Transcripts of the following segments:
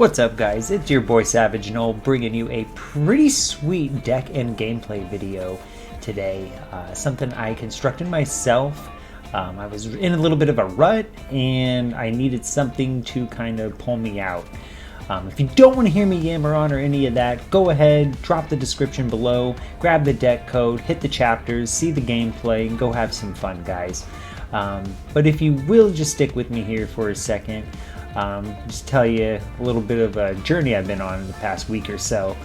What's up guys, it's your boy SavageNole bringing you a pretty sweet deck and gameplay video today. Something I constructed myself. I was in a little bit of a rut and I needed something to kind of pull me out. If you don't want to hear me yammer on or any of that, go ahead, drop the description below, grab the deck code, hit the chapters, see the gameplay, and go have some fun guys. But if you will just stick with me here for a second, just tell you a little bit of a journey I've been on in the past week or so.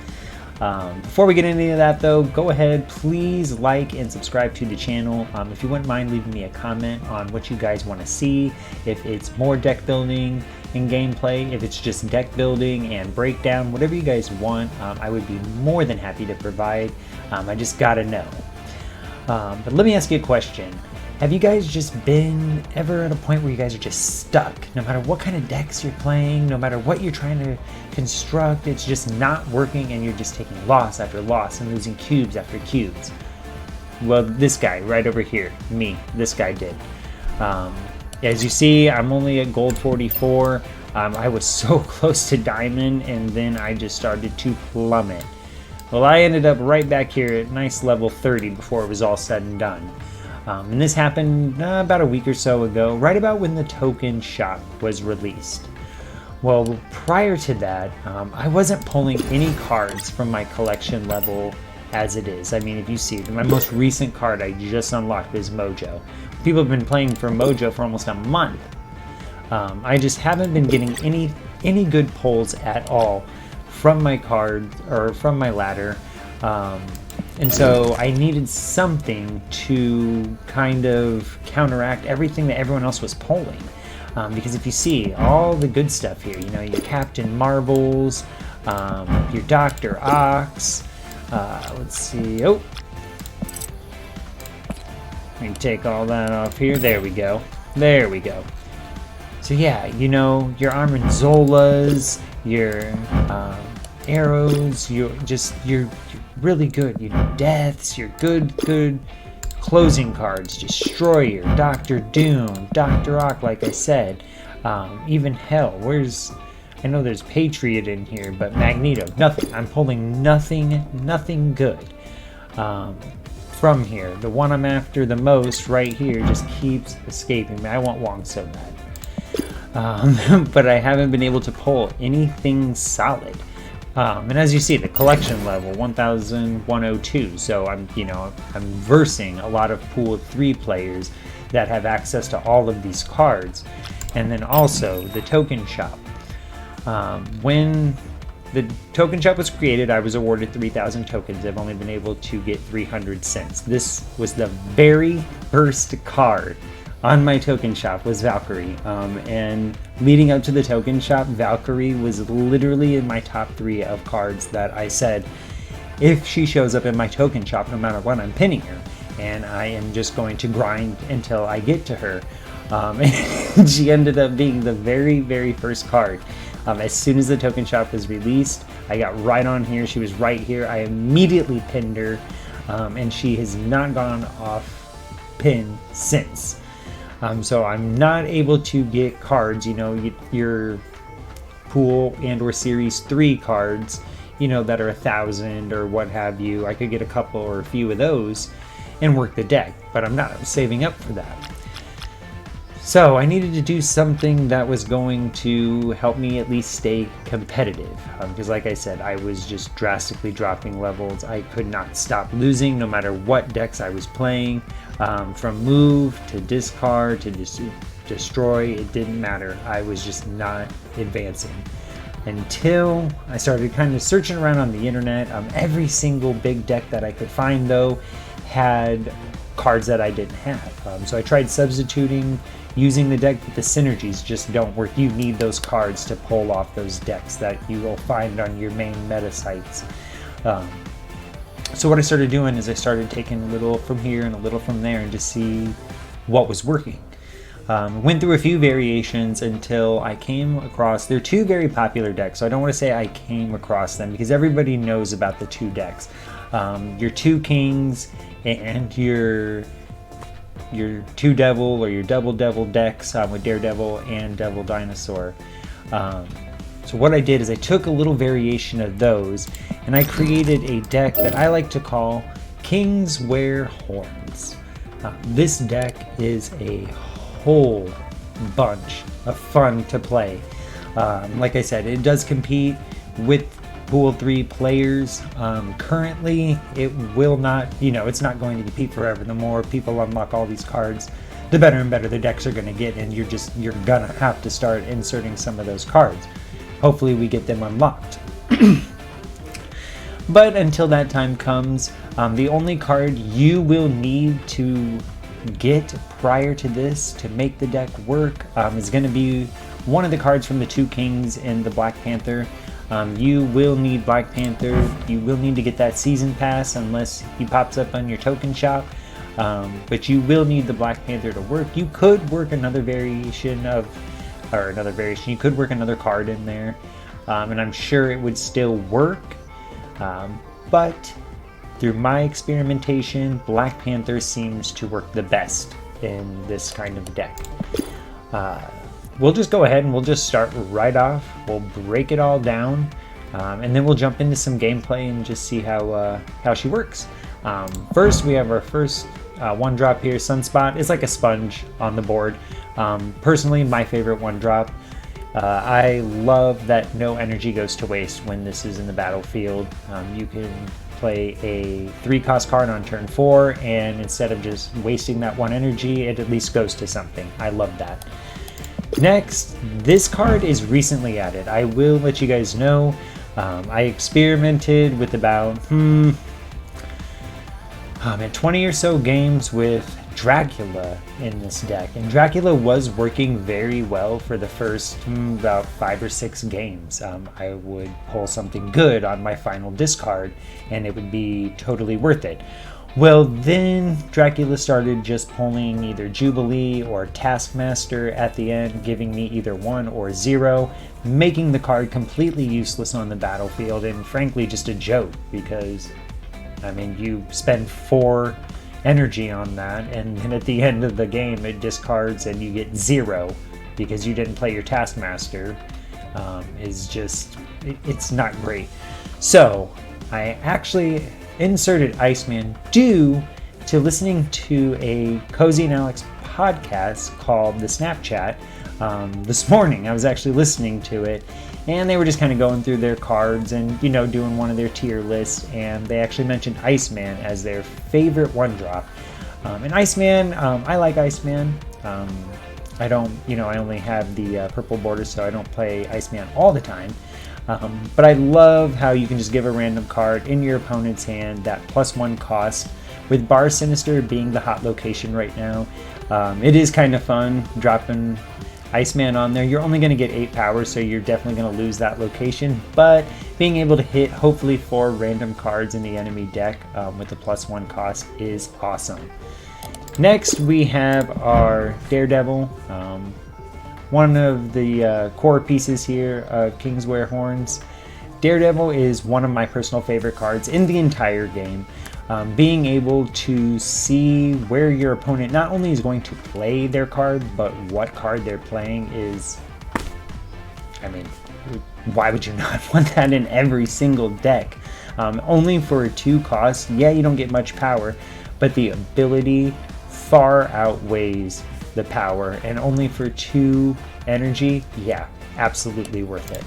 Before we get into any of that though, go ahead, please like and subscribe to the channel. If you wouldn't mind leaving me a comment on what you guys want to see, if it's more deck building and gameplay, if it's just deck building and breakdown, whatever you guys want, I would be more than happy to provide. I just gotta know. But let me ask you a question. Have you guys just been ever at a point where you guys are just stuck? No matter what kind of decks you're playing, no matter what you're trying to construct, it's just not working and you're just taking loss after loss and losing cubes after cubes. Well, this guy right over here, this guy did. As you see, I'm only at gold 44. I was so close to diamond and then I just started to plummet. Well, I ended up right back here at nice level 30 before it was all said and done. And this happened about a week or so ago, right about when the token shop was released. Well, prior to that, I wasn't pulling any cards from my collection level as it is. I mean, if you see, my most recent card I just unlocked is Mojo. People have been playing for Mojo for almost a month. I just haven't been getting any good pulls at all from my card or from my ladder. And so I needed something to kind of counteract everything that everyone else was pulling. Because if you see all the good stuff here, you know, your Captain Marvels, your Dr. Ox, let's see, oh, let me take all that off here, there we go, So yeah, you know, your Armanzolas, your arrows, you're really good, you know, deaths, your good closing cards, Destroyer, Doctor Doom, Dr. Ock, like I said, even hell, I know there's Patriot in here, but Magneto, nothing. I'm pulling nothing good from here. The one I'm after the most right here just keeps escaping me. I want Wong so bad. But I haven't been able to pull anything solid. And as you see, the collection level 1102. So I'm versing a lot of pool 3 players that have access to all of these cards. And then also the token shop. When the token shop was created, I was awarded 3,000 tokens. I've only been able to get 300 since. This was the very first card on my token shop was Valkyrie, and leading up to the token shop, Valkyrie was literally in my top 3 of cards that I said, if she shows up in my token shop, no matter what, I'm pinning her, and I am just going to grind until I get to her. And she ended up being the very first card. As soon as the token shop was released, I got right on here. She was right here. I immediately pinned her, and she has not gone off pin since. So I'm not able to get cards, you know, your pool and or series 3 cards, you know, that are 1,000 or what have you. I could get a couple or a few of those and work the deck, but I'm not saving up for that. So I needed to do something that was going to help me at least stay competitive. Because like I said, I was just drastically dropping levels. I could not stop losing no matter what decks I was playing. From move to discard to destroy, it didn't matter. I was just not advancing. Until I started kind of searching around on the internet. Every single big deck that I could find though had cards that I didn't have. So I tried substituting, using the deck, but the synergies just don't work. You need those cards to pull off those decks that you will find on your main meta sites. So what I started doing is I started taking a little from here and a little from there and to see what was working. Went through a few variations until I came across, they're 2 very popular decks, so I don't want to say I came across them because everybody knows about the 2 decks. Your 2 Kings and your 2 Devil or your double Devil decks with Daredevil and Devil Dinosaur. So what I did is I took a little variation of those and I created a deck that I like to call Kings Wear Horns. This deck is a whole bunch of fun to play. Like I said, it does compete with Pool 3 players. Currently, it will not, it's not going to compete forever. The more people unlock all these cards, the better and better the decks are going to get, and you're gonna have to start inserting some of those cards. Hopefully we get them unlocked. But until that time comes, the only card you will need to get prior to this to make the deck work is going to be one of the cards from the two kings in the Black Panther. You will need Black Panther. You will need to get that season pass unless he pops up on your token shop. But you will need the Black Panther to work. You could work another variation. You could work another card in there, and I'm sure it would still work. But through my experimentation, Black Panther seems to work the best in this kind of deck. We'll just go ahead and we'll just start right off. We'll break it all down, and then we'll jump into some gameplay and just see how she works. First, we have our first one drop here, Sunspot. It's like a sponge on the board. Personally, my favorite one drop. I love that no energy goes to waste when this is in the battlefield. You can play a 3-cost card on turn 4, and instead of just wasting that 1 energy, it at least goes to something. I love that. Next, this card is recently added. I will let you guys know. I experimented with about 20 or so games with Dracula in this deck, and Dracula was working very well for the first about 5 or 6 games. I would pull something good on my final discard and it would be totally worth it. Well, then Dracula started just pulling either Jubilee or Taskmaster at the end, giving me either 1 or 0, making the card completely useless on the battlefield, and frankly just a joke, because you spend 4 energy on that, and then at the end of the game it discards and you get 0 because you didn't play your Taskmaster. It's not great. So I actually inserted Iceman due to listening to a Cozy and Alex podcast called The Snapchat. This morning I was actually listening to it, and they were just kind of going through their cards and doing one of their tier lists, and they actually mentioned Iceman as their favorite one drop. And Iceman, I like Iceman. I don't, I only have the purple border, so I don't play Iceman all the time. But I love how you can just give a random card in your opponent's hand that +1 cost, with Bar Sinister being the hot location right now. It is kind of fun dropping Iceman on there. You're only going to get 8 power, so you're definitely going to lose that location, but being able to hit hopefully 4 random cards in the enemy deck with the +1 cost is awesome. Next, we have our Daredevil. One of the core pieces here of Kings Wear Horns. Daredevil is one of my personal favorite cards in the entire game. Being able to see where your opponent not only is going to play their card, but what card they're playing is, why would you not want that in every single deck? Only for a 2 cost, yeah, you don't get much power, but the ability far outweighs the power, and only for 2 energy, yeah, absolutely worth it.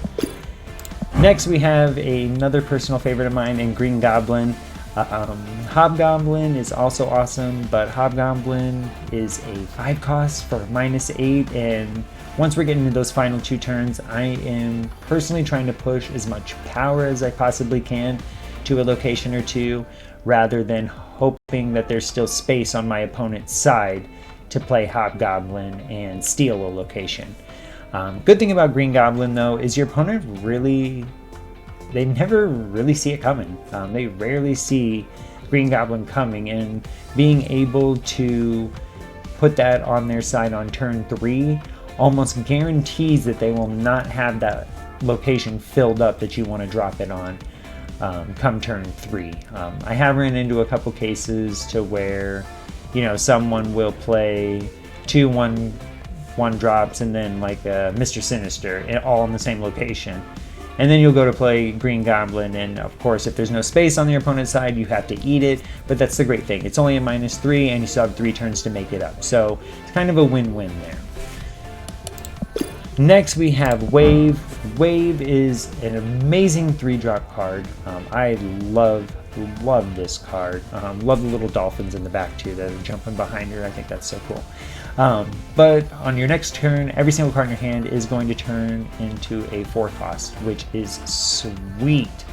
Next, we have another personal favorite of mine in Green Goblin. Hobgoblin is also awesome, but Hobgoblin is a 5 cost for -8, and once we're getting into those final 2 turns, I am personally trying to push as much power as I possibly can to a location or 2, rather than hoping that there's still space on my opponent's side to play Hobgoblin and steal a location. Good thing about Green Goblin, though, is your opponent they never really see it coming. They rarely see Green Goblin coming, and being able to put that on their side on turn 3 almost guarantees that they will not have that location filled up that you want to drop it on come turn 3. I have run into a couple cases to where someone will play 2/1 1-drops, and then like Mr. Sinister, all in the same location. And then you'll go to play Green Goblin, and of course if there's no space on your opponent's side, you have to eat it, but that's the great thing. It's only a -3, and you still have 3 turns to make it up. So it's kind of a win-win there. Next we have Wave. Wave is an amazing 3-drop card. I love this card. Love the little dolphins in the back too that are jumping behind her. I think that's so cool. But on your next turn, every single card in your hand is going to turn into a 4 cost, which is sweet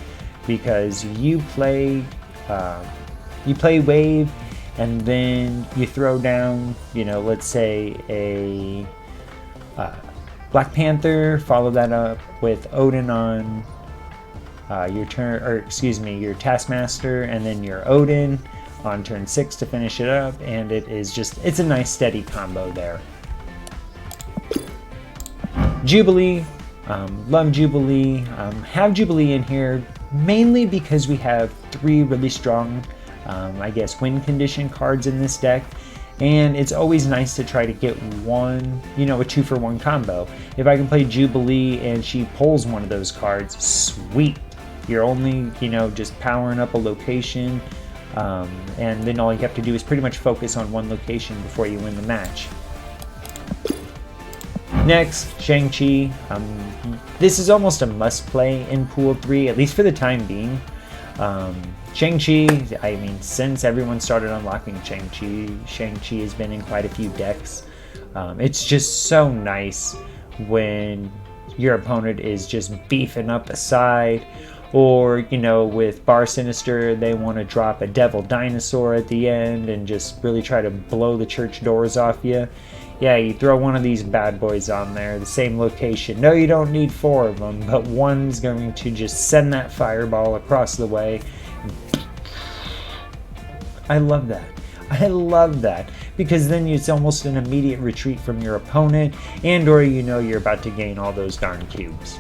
because you play Wave, and then you throw down, you know, let's say a Black Panther, follow that up with Odin on your turn, or excuse me, your Taskmaster, and then your Odin on turn 6 to finish it up, and it's a nice steady combo there. Jubilee, love Jubilee. Have Jubilee in here mainly because we have 3 really strong, I guess, win condition cards in this deck. And it's always nice to try to get one, you know, a 2-for-1 combo. If I can play Jubilee and she pulls one of those cards, sweet. You're only, you know, just powering up a location, and then all you have to do is pretty much focus on one location before you win the match. Next, Shang-Chi. This is almost a must-play in Pool 3, at least for the time being. Shang-Chi, I mean, since everyone started unlocking Shang-Chi has been in quite a few decks. It's just so nice when your opponent is just beefing up a side, or, you know, with Bar Sinister, they want to drop a Devil Dinosaur at the end and just really try to blow the church doors off you. Yeah, you throw one of these bad boys on there, the same location. No, you don't need 4 of them, but one's going to just send that fireball across the way. I love that. I love that, because then it's almost an immediate retreat from your opponent, and or you know you're about to gain all those darn cubes.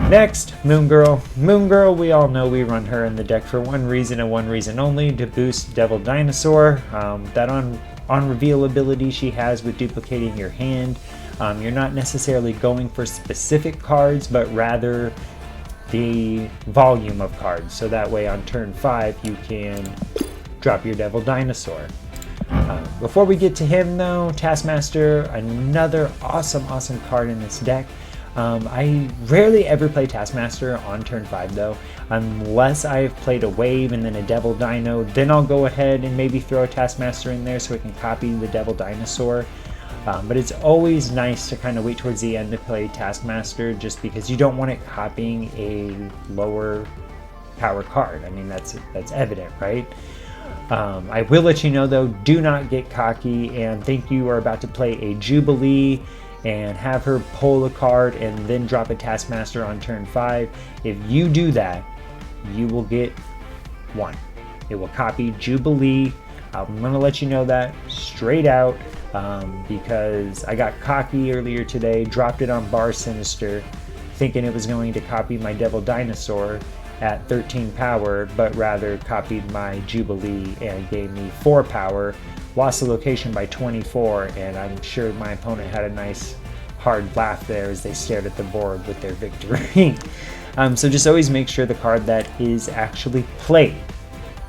Next, Moon Girl. Moon Girl, we all know we run her in the deck for one reason and one reason only, to boost Devil Dinosaur. That on reveal ability she has with duplicating your hand. You're not necessarily going for specific cards, but rather the volume of cards. So that way on turn 5 you can drop your Devil Dinosaur. Before we get to him though, Taskmaster, another awesome card in this deck. I rarely ever play Taskmaster on turn 5 though, unless I've played a Wave and then a Devil Dino. Then I'll go ahead and maybe throw a Taskmaster in there so it can copy the Devil Dinosaur. But it's always nice to kind of wait towards the end to play Taskmaster, just because you don't want it copying a lower power card. I mean, that's evident, right? I will let you know though, do not get cocky and think you are about to play a Jubilee and have her pull a card and then drop a Taskmaster on turn 5. If you do that, you will get 1. It will copy Jubilee. I'm going to let you know that straight out, because I got cocky earlier today, dropped it on Bar Sinister, thinking it was going to copy my Devil Dinosaur at 13 power, but rather copied my Jubilee and gave me 4 power. Lost the location by 24, and I'm sure my opponent had a nice hard laugh there as they stared at the board with their victory. So just always make sure the card that is actually played,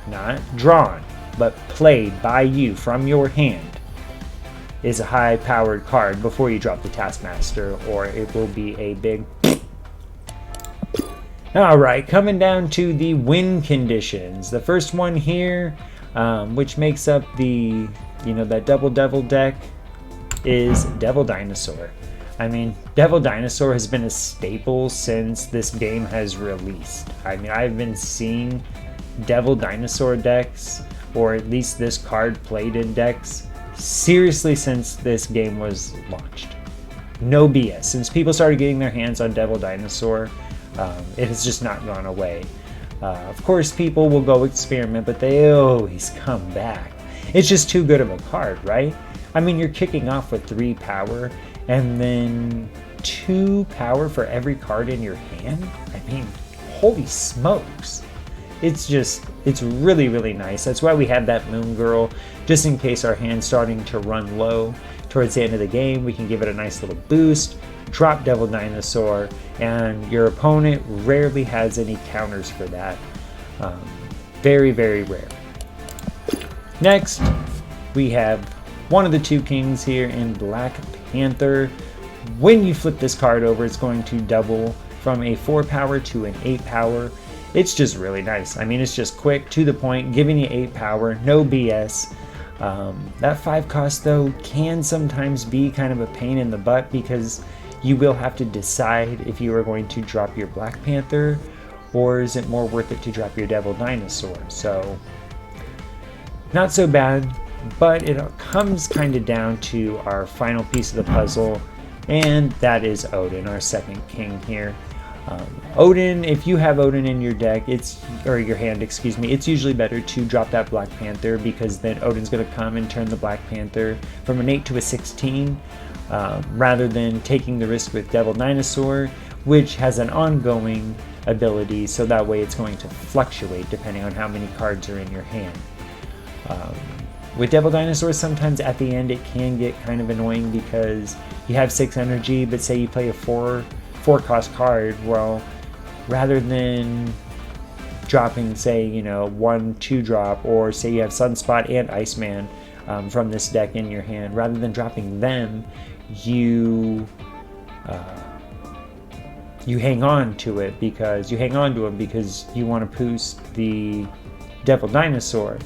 not drawn, but played by you from your hand, is a high-powered card before you drop the Taskmaster, or it will be a big... Alright, coming down to the win conditions. The first one here, which makes up the, you know, that Double Devil deck, is Devil Dinosaur. I mean, Devil Dinosaur has been a staple since this game has released. I mean, I've been seeing Devil Dinosaur decks, or at least this card played in decks, seriously since this game was launched. No BS. Since people started getting their hands on Devil Dinosaur, it has just not gone away. Of course, people will go experiment, but they always come back. It's just too good of a card, right? I mean, you're kicking off with 3 power, and then 2 power for every card in your hand? I mean, holy smokes. It's really, really nice. That's why we have that Moon Girl, just in case our hand's starting to run low, towards the end of the game, we can give it a nice little boost, drop Devil Dinosaur, and your opponent rarely has any counters for that. Very, very rare. Next, we have one of the two kings here in Black Panther. When you flip this card over, it's going to double from a 4 power to an 8 power. It's just really nice. I mean, it's just quick, to the point, giving you 8 power, no BS. That 5 cost, though, can sometimes be kind of a pain in the butt because you will have to decide if you are going to drop your Black Panther or is it more worth it to drop your Devil Dinosaur. So, not so bad, but it comes kind of down to our final piece of the puzzle, and that is Odin, our second king here. Odin, if you have Odin in your deck, or your hand, excuse me, it's usually better to drop that Black Panther because then Odin's going to come and turn the Black Panther from an 8 to a 16, rather than taking the risk with Devil Dinosaur, which has an ongoing ability, so that way it's going to fluctuate depending on how many cards are in your hand. With Devil Dinosaur, sometimes at the end it can get kind of annoying because you have 6 energy, but say you play a 4 cost card, well, rather than dropping, say, 1/2 drop, or say you have Sunspot and Iceman from this deck in your hand, rather than dropping them, you hang on to it because you want to boost the Devil Dinosaur,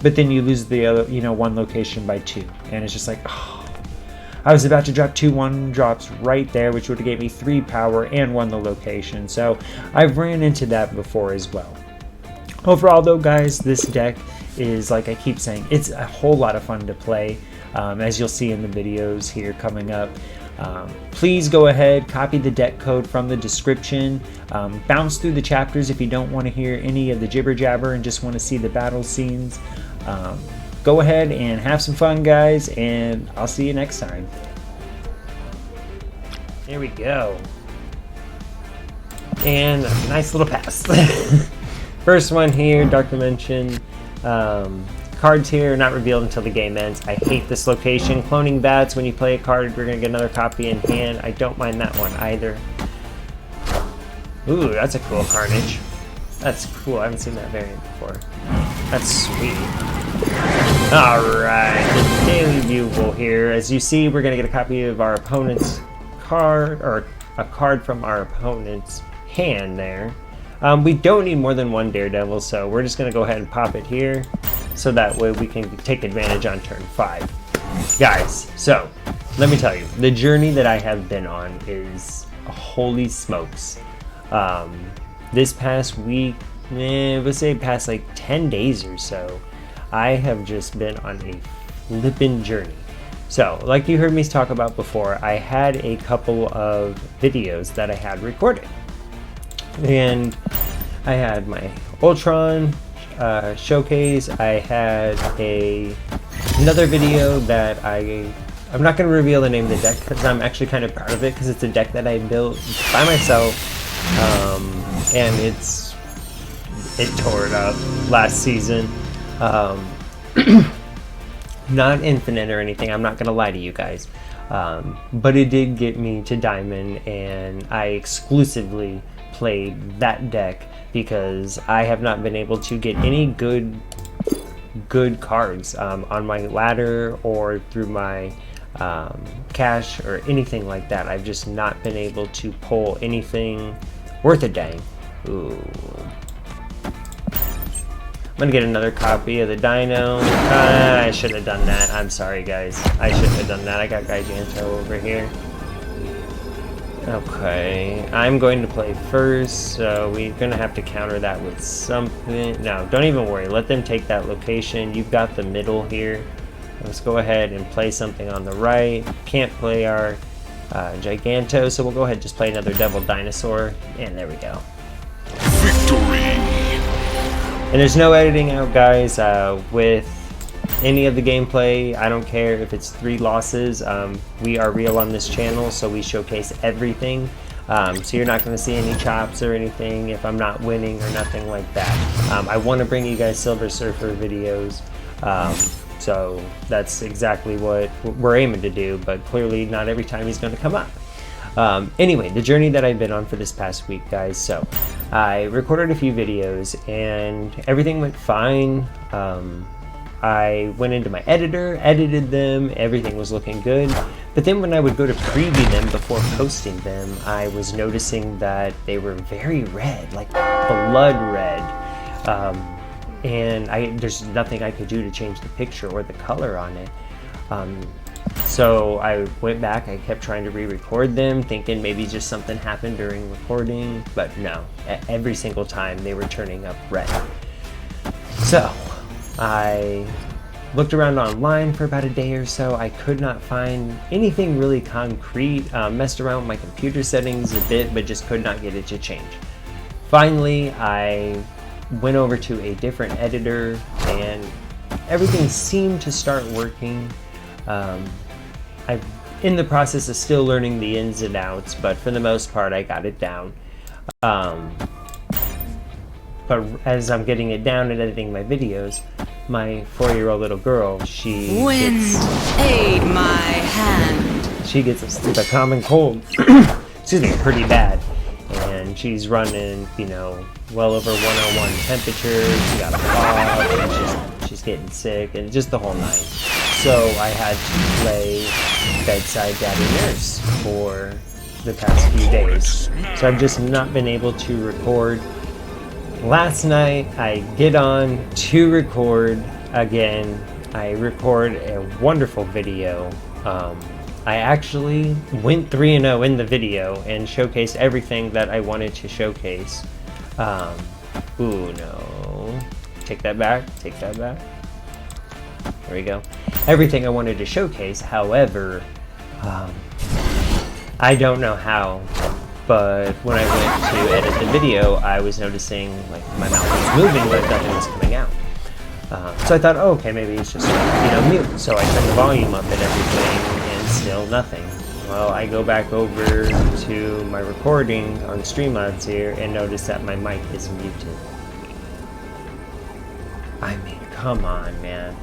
but then you lose the other, one location by 2, and it's just like, oh, I was about to drop 2 1-drops right there, which would have gave me 3 power and won the location. So I've ran into that before as well. Overall though, guys, this deck is, like I keep saying, it's a whole lot of fun to play, as you'll see in the videos here coming up. Please go ahead, copy the deck code from the description, bounce through the chapters if you don't want to hear any of the jibber jabber and just want to see the battle scenes. Go ahead and have some fun, guys, and I'll see you next time. There we go. And a nice little pass. First one here, Dark Dimension. Cards here not revealed until the game ends. I hate this location. Cloning bats. When you play a card, we're going to get another copy in hand. I don't mind that one either. Ooh, that's a cool Carnage. That's cool. I haven't seen that variant before. That's sweet. Alright, the Daily Bugle here. As you see, we're going to get a copy of our opponent's card, or a card from our opponent's hand there. We don't need more than 1 Daredevil, so we're just going to go ahead and pop it here, so that way we can take advantage on turn 5. Guys, so, let me tell you, the journey that I have been on is holy smokes. This past week, let's say past like 10 days or so, I have just been on a flippin' journey. So, like you heard me talk about before, I had a couple of videos that I had recorded. And I had my Ultron showcase. I had another video that I'm not going to reveal the name of the deck because I'm actually kind of proud of it because it's a deck that I built by myself. And it tore it up last season. Not infinite or anything, I'm not gonna lie to you guys, but it did get me to Diamond, and I exclusively played that deck because I have not been able to get any good cards on my ladder or through my cash or anything like that. I've just not been able to pull anything worth a dang. Ooh. I'm gonna get another copy of the Dino. I shouldn't have done that. I'm sorry, guys. I shouldn't have done that. I got Giganto over here. Okay, I'm going to play first, so we're gonna have to counter that with something. No, don't even worry. Let them take that location. You've got the middle here. Let's go ahead and play something on the right. Can't play our Giganto, so we'll go ahead and just play another Devil Dinosaur, and there we go. Victory! And there's no editing out, guys, with any of the gameplay. I don't care if it's 3 losses. We are real on this channel, so we showcase everything. So you're not going to see any chops or anything if I'm not winning or nothing like that. I want to bring you guys Silver Surfer videos. So that's exactly what we're aiming to do, but clearly not every time he's going to come up. Anyway, the journey that I've been on for this past week, guys. So I recorded a few videos and everything went fine. I went into my editor, edited them, everything was looking good. But then when I would go to preview them before posting them, I was noticing that they were very red, like blood red. And there's nothing I could do to change the picture or the color on it. So I went back, I kept trying to re-record them, thinking maybe just something happened during recording, but no, every single time they were turning up red. So I looked around online for about a day or so. I could not find anything really concrete, messed around with my computer settings a bit, but just could not get it to change. Finally, I went over to a different editor and everything seemed to start working. I'm in the process of still learning the ins and outs, but for the most part I got it down. But as I'm getting it down and editing my videos, my 4-year-old little girl, she aid my hand. She gets the common cold, excuse me, pretty bad. And she's running, you know, well over 101 temperature. She got a cough, and she's getting sick, and just the whole nine. So I had to play bedside daddy nurse for the past few days. So I've just not been able to record. Last night I get on to record again. I record a wonderful video. I actually went 3-0 in the video and showcased everything that I wanted to showcase. Ooh, no. Take that back, take that back. There we go. Everything I wanted to showcase, however, I don't know how, but when I went to edit the video, I was noticing like my mouth was moving, but nothing was coming out. So I thought, oh, okay, maybe it's just, you know, mute. So I turned the volume up and everything, and still nothing. Well, I go back over to my recording on Streamlabs here and notice that my mic is muted. I mean, come on, man.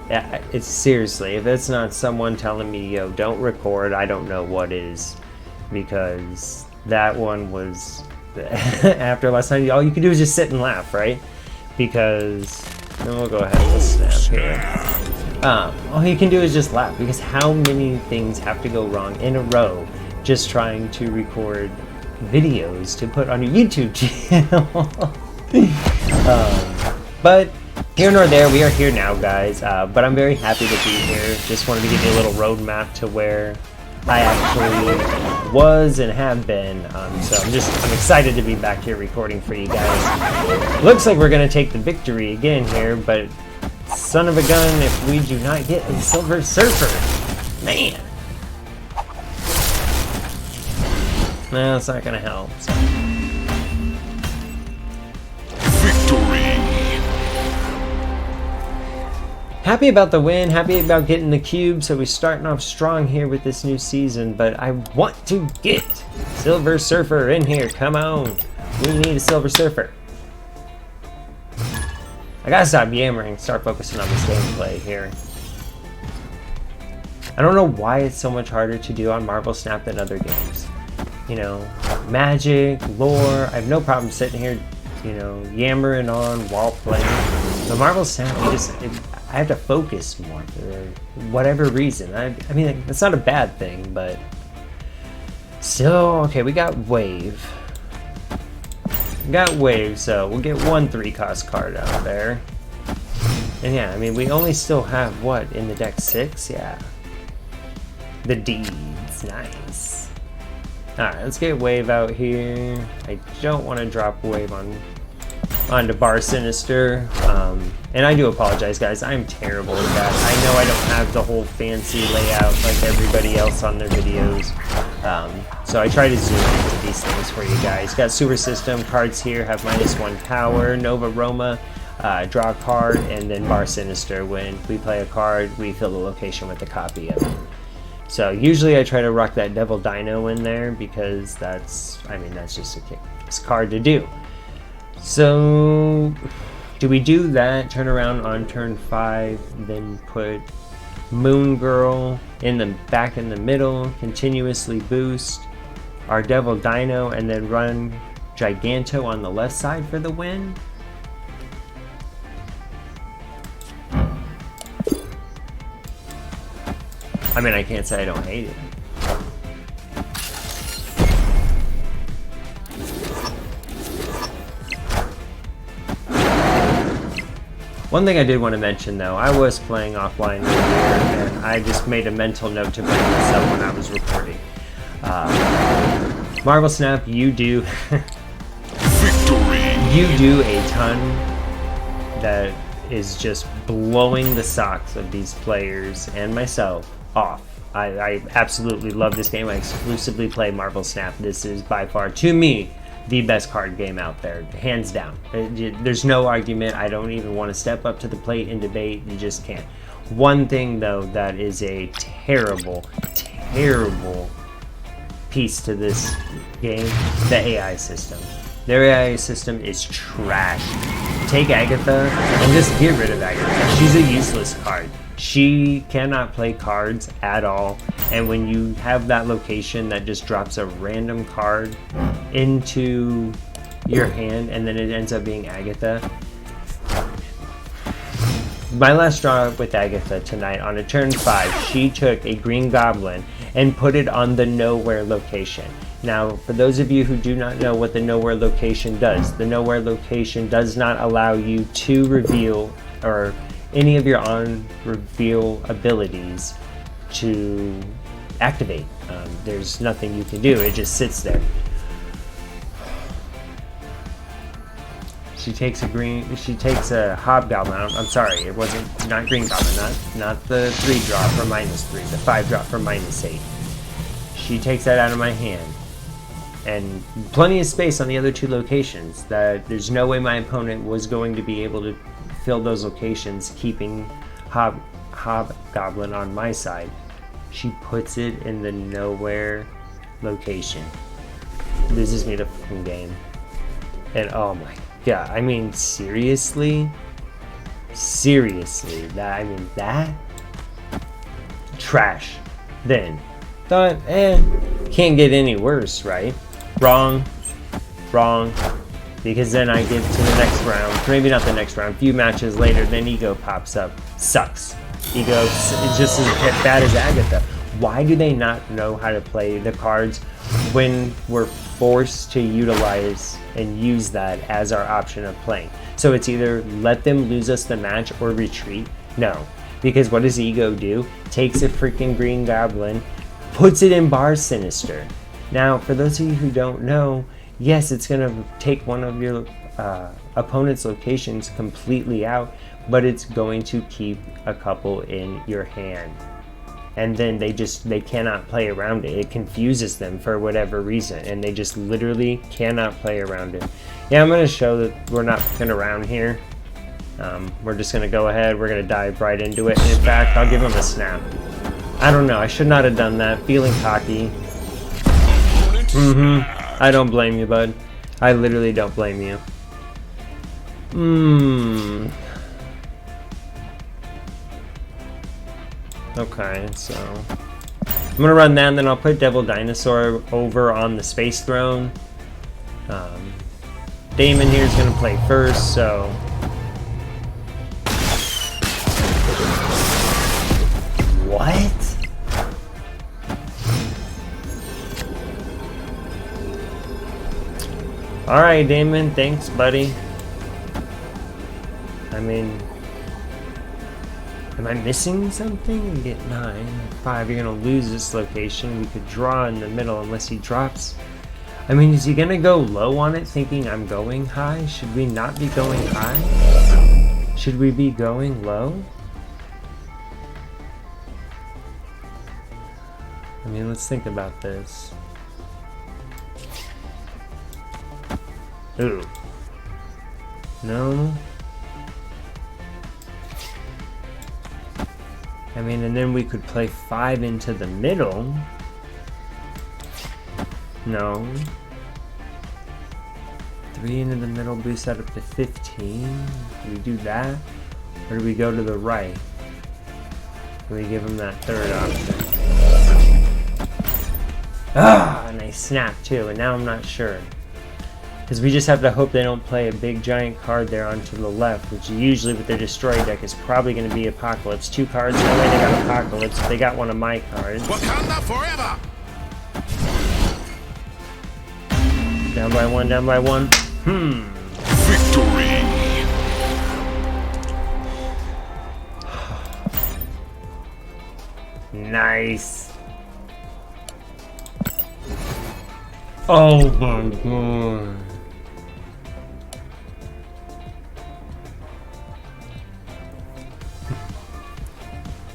Yeah, it's seriously, if it's not someone telling me, yo, don't record, I don't know what is. Because that one was, after last night, all you can do is just sit and laugh, right? Because, then we'll go ahead and snap here. All you can do is just laugh, because how many things have to go wrong in a row just trying to record videos to put on your YouTube channel? But here nor there, we are here now, guys. But I'm very happy to be here. Just wanted to give you a little roadmap to where I actually was and have been. So I'm excited to be back here recording for you guys. Looks like we're gonna take the victory again here, but son of a gun if we do not get a Silver Surfer. Man. No, it's not gonna help. So. Victory! Happy about the win, happy about getting the cube, so we're starting off strong here with this new season, but I want to get Silver Surfer in here, come on. We need a Silver Surfer. I gotta stop yammering and start focusing on this gameplay here. I don't know why it's so much harder to do on marvelsnap than other games. You know, magic, lore, I have no problem sitting here, you know, yammering on while playing. The marvelsnap, I have to focus more for whatever reason. I mean, that's not a bad thing, but still, okay, we got wave. We got wave, so we'll get one 3-cost card out there. And yeah, I mean, we only still have what in the deck? 6? Yeah. The deeds, nice. Alright, let's get wave out here. I don't want to drop wave onto Bar Sinister. And I do apologize, guys. I'm terrible at that. I know I don't have the whole fancy layout like everybody else on their videos. So I try to zoom into these things for you guys. Got sewer system cards here, have -1 power, Nova Roma, draw a card, and then Bar Sinister. When we play a card, we fill the location with a copy of it. So usually I try to rock that Devil Dino in there because that's just a card to do. So Do we do that, turn around on turn 5, then put Moon Girl in the back in the middle, continuously boost our Devil Dino, and then run Giganto on the left side for the win? I mean, I can't say I don't hate it. One thing I did want to mention though, I was playing offline earlier and I just made a mental note to bring this up when I was recording. Marvel Snap, you do Victory! you do a ton that is just blowing the socks of these players and myself off. I absolutely love this game. I exclusively play Marvel Snap. This is by far, to me, the best card game out there, hands down. There's no argument. I don't even want to step up to the plate and debate. You just can't. One thing though that is a terrible piece to this game, the AI system. Their AI system is trash. Take Agatha and just get rid of Agatha. She's a useless card. She cannot play cards at all, and when you have that location that just drops a random card into your hand and then it ends up being Agatha. My last draw with Agatha tonight, on a turn 5, she took a green goblin and put it on the nowhere location. Now, for those of you who do not know what the nowhere location does, the nowhere location does not allow you to reveal or any of your on-reveal abilities to activate. There's nothing you can do. It just sits there. She takes a hobgoblin. I'm sorry, it wasn't, not green goblin, not the 3 drop for -3, the 5 drop for -8. She takes that out of my hand. And plenty of space on the other 2 locations that there's no way my opponent was going to be able to fill those locations, keeping hobgoblin on my side. She puts it in the nowhere location. Loses me the fucking game. And oh my god, I mean seriously, that trash. Then thought, can't get any worse, right? Wrong. Because then I get to the next round, maybe not the next round, a few matches later, then Ego pops up. Sucks. Ego is just as bad as Agatha. Why do they not know how to play the cards when we're forced to utilize and use that as our option of playing? So it's either let them lose us the match or retreat? No. Because what does Ego do? Takes a freaking green goblin, puts it in Bar Sinister. Now, for those of you who don't know, yes, it's going to take one of your opponent's locations completely out, but it's going to keep a couple in your hand. And then they cannot play around it. It confuses them for whatever reason, and they just literally cannot play around it. Yeah, I'm going to show that we're not fucking around here. We're just going to go ahead. We're going to dive right into it. And in fact, I'll give him a snap. I don't know. I should not have done that. Feeling cocky. I don't blame you, bud. I literally don't blame you. Okay, so I'm gonna run that, and then I'll put Devil Dinosaur over on the Space Throne. Damon here is gonna play first, so what? Alright, Damon, thanks, buddy. I mean, am I missing something? You get 9, 5, you're gonna lose this location. We could draw in the middle unless he drops. I mean, is he gonna go low on it thinking I'm going high? Should we not be going high? Should we be going low? I mean, let's think about this. Ooh. No. I mean, and then we could play 5 into the middle. No. 3 into the middle, boost that up to 15. Do we do that? Or do we go to the right? Do we give him that third option? Ah, and they snap too, and now I'm not sure. Because we just have to hope they don't play a big giant card there onto the left, which usually with their destroy deck is probably going to be Apocalypse. 2 cards, no way they got Apocalypse. They got one of my cards. Wakanda forever! Down by 1, down by 1. Victory! Nice. Oh my god.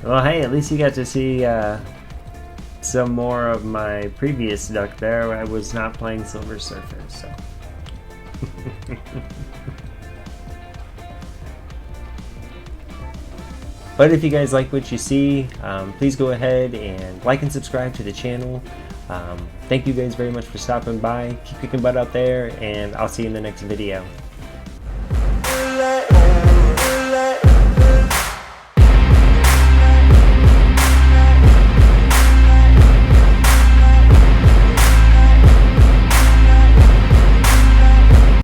Well, hey, at least you got to see some more of my previous deck there where I was not playing Silver Surfer, so. But if you guys like what you see, please go ahead and like and subscribe to the channel. Thank you guys very much for stopping by. Keep kicking butt out there, and I'll see you in the next video.